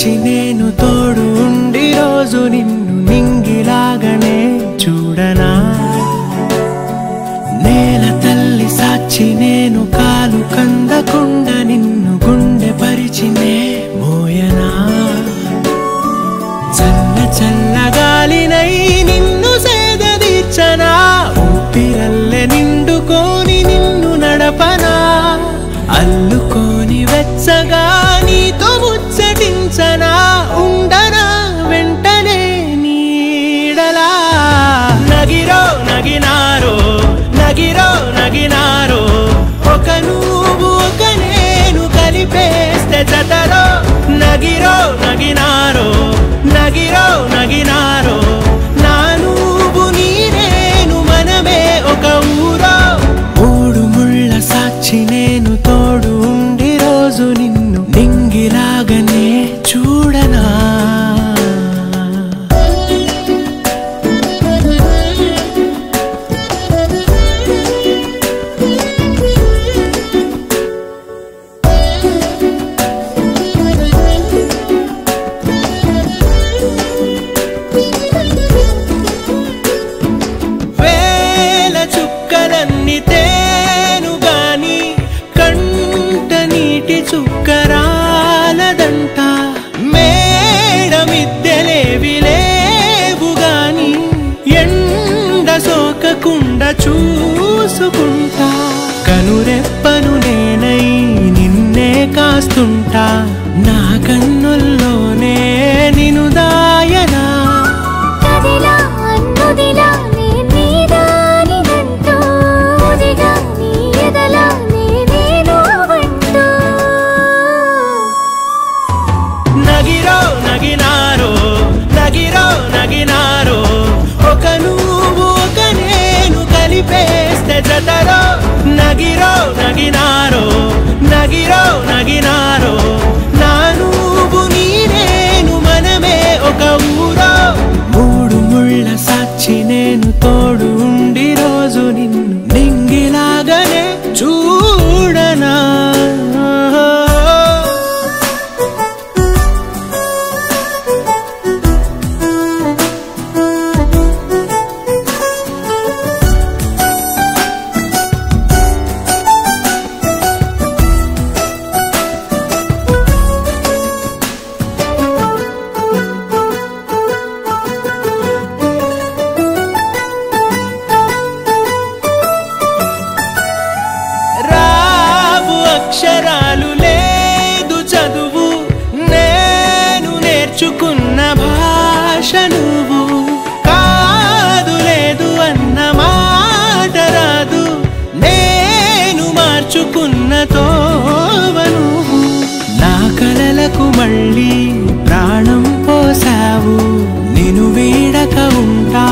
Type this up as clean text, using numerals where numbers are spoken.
సాక్షి నేను తోడు ఉండి రోజు నిన్ను నింగిలాగనే చూడనా నేల తల్లి సాక్షి నేను కాలు కందకుండా నిన్ను గుండె పరిచినే మోయనా చల్ల చల్లగాలినై నిన్ను సేదదీర్చనా ఊపిరల్లె నిండుకొని నిన్ను నడపనా అల్లుకొని వెచ్చగా నీతో ముచ్చటించనా ఉండనా వెంటనే నీడలా నగిరో నగినారో నగిరో నగినారో ఒక నువ్వు ఒక నేను కలిపేస్తే జతరో నగిరో నగినారో నగిరో నగినారో నా నువ్వు నీ నేను మనమే ఒక ఊరో మూడు ముళ్ళ సాక్షి నేను తోడు ఉండి రోజు నిన్ను నింగిలాగనే చూడనా వేల చుక్కలన్నీ తేను గాని కంట నీటి చుక్కరాలదంట మేడ మిద్దెలేవి లేవు గాని ఎండ సోకకుండా చూసుకుంటా కనురెప్పను నేనై నిన్నే కాస్తుంటా నా కన్నుల్లోనే నిన్ను దాయనా నగిరో నగినారో నగిరో నగినారో ఒక నువ్వు ఒక నేను కలిపేస్తే జతరో నగిరో నగినారో నగిరో నగినారో నా నువ్వు నీ నేను మనమే ఒక ఊరో మూడు ముళ్ళ సాక్షి నేను తోడు ఉండి రోజు నిన్ను నింగిలాగనే చూడనా అక్షరాలు లేదు చదువు నేను నేర్చుకున్న భాష నువ్వు కాదు లేదు అన్న మాట రాదు నేను మార్చుకున్న తోవ నువ్వు నా కలలకు మళ్ళీ ప్రాణం పోసావు నిన్ను వీడక ఉంటా